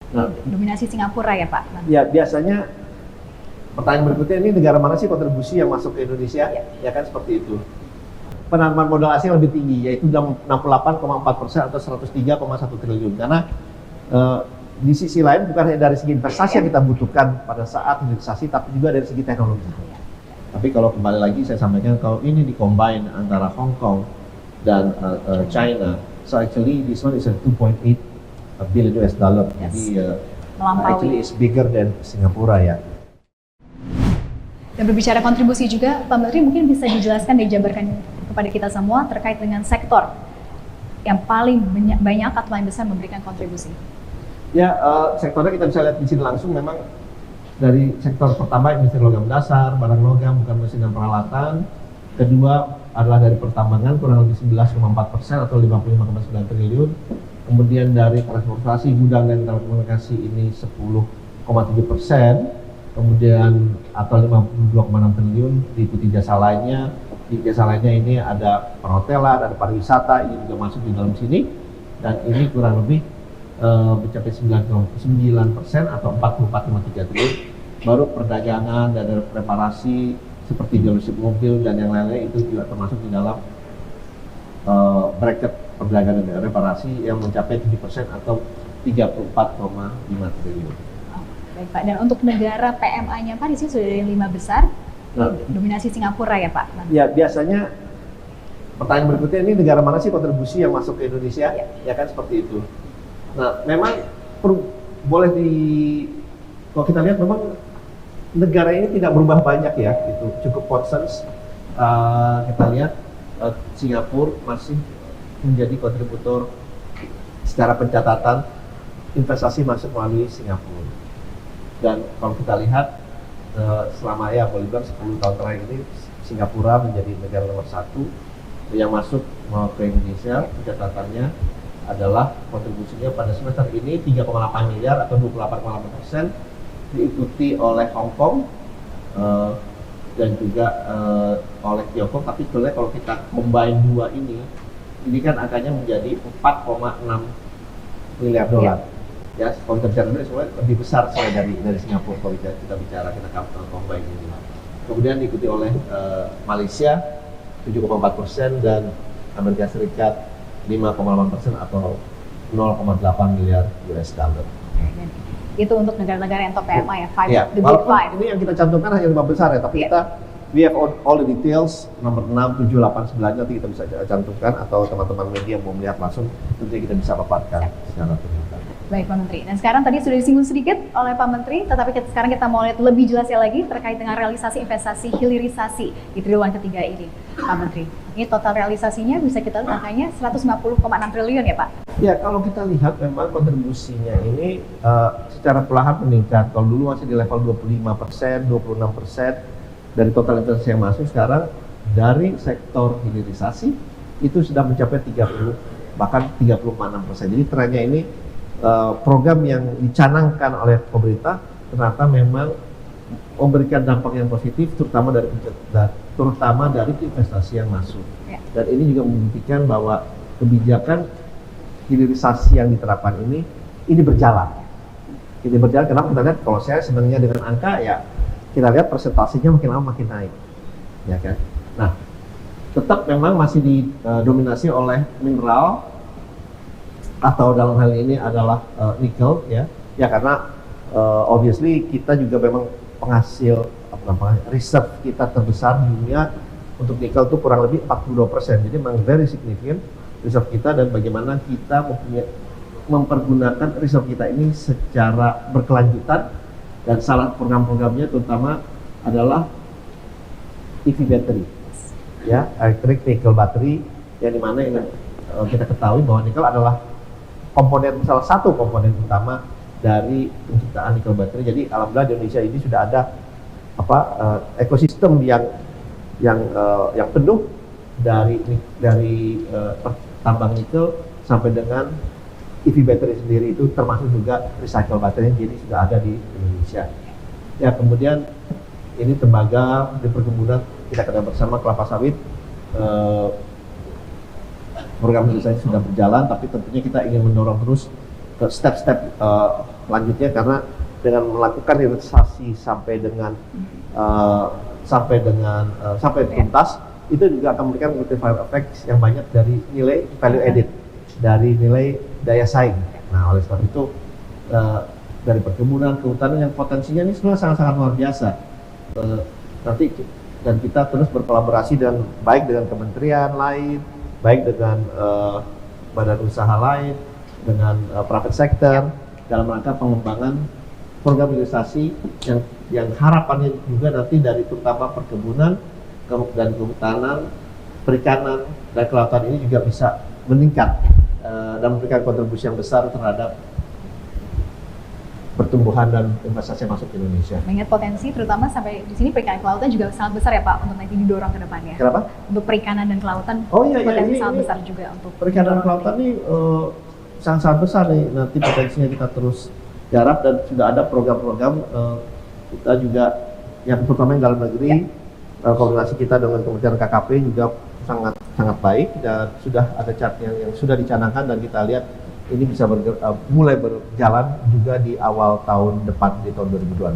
Nah, Dominasi Singapura ya Pak? ya biasanya pertanyaan berikutnya, ini negara mana sih kontribusi yang masuk ke Indonesia? Ya kan seperti itu. Penanaman modal asing lebih tinggi, yaitu 68,4% atau 103,1 triliun. Karena di sisi lain bukan hanya dari segi investasi yang kita butuhkan pada saat hilirisasi, tapi juga dari segi teknologi. Tapi kalau kembali lagi saya sampaikan, kalau ini di-combine antara Hong Kong dan China, so actually this one is a 2.8 billion US dollar. Jadi actually is bigger than Singapura ya. Dan berbicara kontribusi juga, Pak Menteri mungkin bisa dijelaskan dan dijabarkan kepada kita semua terkait dengan sektor yang paling banyak atau paling besar memberikan kontribusi. Ya, sektornya kita bisa lihat di sini langsung. Memang dari sektor pertama industri logam dasar, barang logam, bukan mesin dan peralatan. Kedua adalah dari pertambangan kurang lebih 11,4% atau 55,9 triliun. Kemudian dari transportasi, gudang dan telekomunikasi ini 10,7%. Kemudian atau 52,6 triliun, diikuti jasa lainnya. Di jasa lainnya ini ada perhotelan, ada pariwisata, ini juga masuk di dalam sini. Dan ini kurang lebih mencapai 9% atau 44,3 triliun. Baru perdagangan dan reparasi seperti dealership mobil dan yang lainnya itu juga termasuk di dalam bracket perdagangan dan reparasi yang mencapai 7% atau 34,5 triliun. Baik Pak, dan untuk negara PMA-nya Pak, di sini sudah ada 5 besar, dominasi Singapura ya Pak? Ya, biasanya pertanyaan berikutnya, ini negara mana sih kontribusi yang masuk ke Indonesia? Ya kan seperti itu. Nah, memang boleh kalau kita lihat memang negara ini tidak berubah banyak ya, itu cukup concern. Kita lihat Singapura masih menjadi kontributor secara pencatatan investasi masuk melalui Singapura. Dan kalau kita lihat selama boleh bilang 10 tahun terakhir ini, Singapura menjadi negara nomor 1 yang masuk ke Indonesia. Pencatatannya adalah kontribusinya pada semester ini 3,8 miliar atau 28,8%, diikuti oleh Hong Kong dan juga oleh Tiongkok. Tapi sebenarnya kalau kita combine dua ini kan angkanya menjadi 4,6 miliar dolar. Ya, kalau kita bicara sebenarnya lebih besar dari Singapura kalau kita bicara combine ini. Kemudian diikuti oleh Malaysia 7,4% dan Amerika Serikat 5,8% atau 0,8 miliar US dollar. Itu untuk negara-negara yang top PMA ya, the big walaupun five. Ini yang kita cantumkan hanya 5 besar ya, tapi we have all the details, nomor 6, 7, 8, 9 nanti kita bisa cantumkan, atau teman-teman media mau melihat langsung, tentunya kita bisa paparkan secara terbuka. Baik Pak Menteri, dan sekarang tadi sudah disinggung sedikit oleh Pak Menteri, tetapi sekarang kita mau lihat lebih jelasnya lagi terkait dengan realisasi investasi hilirisasi di triwulan ketiga ini, Pak Menteri. Ini total realisasinya bisa kita lihat angkanya 150,6 triliun ya Pak? Ya, kalau kita lihat memang kontribusinya ini secara perlahan meningkat. Kalau dulu masih di level 25%, 26% dari total investasi yang masuk, sekarang dari sektor hilirisasi itu sudah mencapai 30, bahkan 36%. Jadi trennya ini program yang dicanangkan oleh pemerintah ternyata memang memberikan dampak yang positif, terutama dari investasi yang masuk. Dan ini juga membuktikan bahwa kebijakan hilirisasi yang diterapkan ini berjalan. Ini berjalan karena kita lihat, kalau saya sebenarnya dengan angka ya kita lihat persentasenya makin lama makin naik, ya kan. Nah, tetap memang masih didominasi oleh mineral, atau dalam hal ini adalah nikel ya karena obviously kita juga memang penghasil reserve kita terbesar di dunia untuk nikel itu kurang lebih 42%, jadi memang very significant reserve kita, dan bagaimana kita mempergunakan reserve kita ini secara berkelanjutan. Dan salah program-programnya terutama adalah EV battery ya, electric vehicle battery, yang dimana ini kita ketahui bahwa nikel adalah salah satu komponen utama dari penciptaan nikel baterai. Jadi alhamdulillah di Indonesia ini sudah ada ekosistem yang penuh dari tambang nikel sampai dengan EV baterai sendiri, itu termasuk juga recycle baterai, jadi sudah ada di Indonesia. Ya, kemudian ini tembaga di perkebunan, kita kerja bersama kelapa sawit. Program hilirisasi sudah berjalan, tapi tentunya kita ingin mendorong terus ke step-step selanjutnya karena dengan melakukan hilirisasi sampai tuntas itu juga akan memberikan multiplier effect yang banyak dari nilai value added, dari nilai daya saing. Nah, oleh sebab itu dari perkebunan, kehutanan yang potensinya ini sebenarnya sangat-sangat luar biasa. Nanti dan kita terus berkolaborasi dan baik dengan kementerian lain, baik dengan badan usaha lain, dengan private sector dalam rangka pengembangan program hilirisasi yang harapannya juga nanti dari terutama perkebunan dan kehutanan, perikanan dan kelautan ini juga bisa meningkat dan memberikan kontribusi yang besar terhadap pertumbuhan dan investasi yang masuk ke Indonesia. Mengingat potensi, terutama sampai di sini perikanan kelautan juga sangat besar ya Pak untuk nanti didorong ke depannya. Kenapa? Untuk perikanan dan kelautan, potensi sangat besar juga untuk perikanan dan kelautan ini sangat besar nih nanti potensinya kita terus garap dan sudah ada program-program kita juga yang terutama yang dalam negeri. Koordinasi kita dengan Kementerian KKP juga sangat baik dan sudah ada chartnya yang sudah dicanangkan dan kita lihat ini bisa mulai berjalan juga di awal tahun depan di tahun 2026.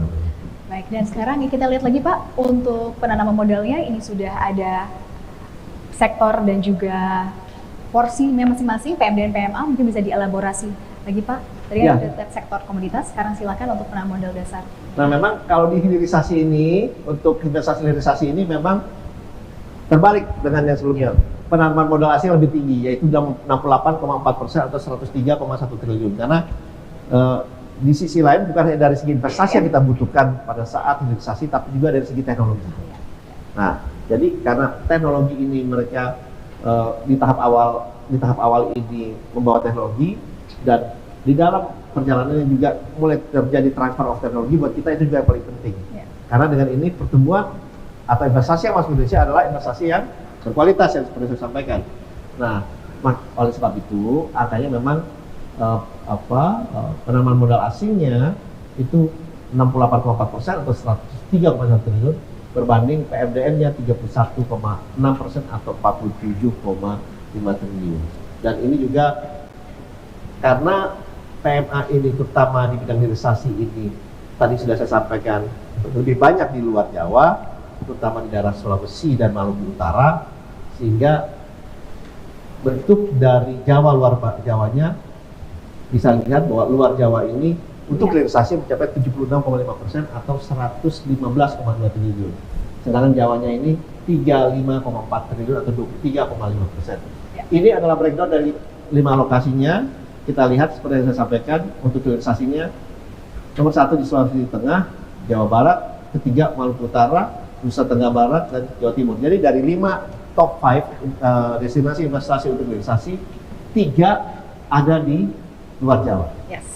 Baik, dan sekarang kita lihat lagi Pak untuk penanaman modalnya ini sudah ada sektor dan juga porsi masing-masing PMD dan PMA, mungkin bisa dielaborasi lagi Pak. Tadi ada sektor komoditas, sekarang silakan untuk penanaman modal dasar. Nah, memang kalau di hilirisasi ini, untuk investasi hilirisasi ini memang terbalik dengan yang sebelumnya. Penanaman modal asing lebih tinggi, yaitu 68,4% atau 103,1 triliun. Karena di sisi lain bukan hanya dari segi investasi yang kita butuhkan pada saat hilirisasi, tapi juga dari segi teknologi. Nah, jadi karena teknologi ini mereka di tahap awal ini membawa teknologi dan di dalam perjalanannya juga mulai terjadi transfer of teknologi, buat kita itu juga yang paling penting. Karena dengan ini pertumbuhan atau investasi yang masuk ke Indonesia adalah investasi yang berkualitas yang seperti saya sampaikan. Nah, oleh sebab itu angkanya memang penanaman modal asingnya itu 68,4% atau 103,1 triliun berbanding PMDN-nya 31,6% atau 47,5 triliun. Dan ini juga karena PMA ini terutama di bidang hilirisasi ini tadi sudah saya sampaikan lebih banyak di luar Jawa, terutama di daerah Sulawesi dan Maluku Utara, sehingga bentuk dari Jawa luar Jawanya bisa lihat bahwa luar Jawa ini untuk hilirisasi mencapai 76,5% atau 115,2 triliun. Sedangkan Jawanya ini 35,4 triliun atau 23,5%. Ini adalah breakdown dari 5 lokasinya. Kita lihat seperti yang saya sampaikan untuk hilirisasinya nomor 1 di Sulawesi Tengah, Jawa Barat, ketiga Maluku Utara, Nusa Tenggara Barat, dan Jawa Timur. Jadi dari 5 top 5 destinasi investasi untuk hilirisasi, 3 ada di luar Jawa. Yes.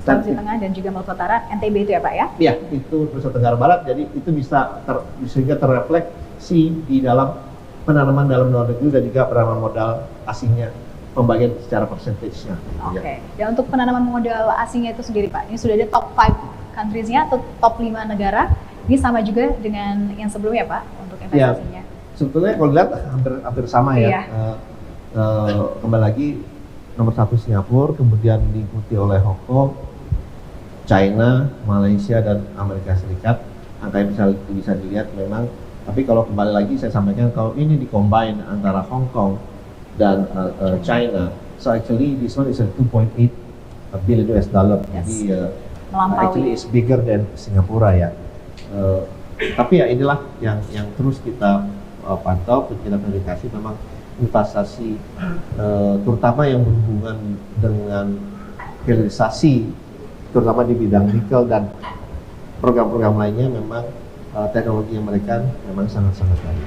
Sulawesi Tengah dan juga Maluku Utara, NTB itu ya Pak ya? Iya, itu Nusa Tenggara Barat. Jadi itu bisa sehingga terrefleksi di dalam penanaman dalam luar negeri dan juga penanaman modal asingnya, pembagian secara persentasenya. Oke. Dan untuk penanaman modal asingnya itu sendiri Pak, ini sudah ada top 5 countries-nya atau top 5 negara. Ini sama juga dengan yang sebelumnya Pak untuk investasinya. Ya, sebetulnya kalau lihat hampir sama ya. Kembali lagi nomor 1 Singapura, kemudian diikuti oleh Hong Kong, China, Malaysia, dan Amerika Serikat. Angkanya bisa dilihat memang. Tapi kalau kembali lagi saya sampaikan kalau ini di-combine antara Hong Kong dan China, so actually this one is a 2.8 billion US dollar. Yes. Jadi actually is bigger than Singapura ya. Tapi ya inilah yang terus kita pantau, kita verifikasi memang investasi terutama yang berhubungan dengan hilirisasi, terutama di bidang nikel dan program-program lainnya memang teknologi yang mereka memang sangat-sangat baik.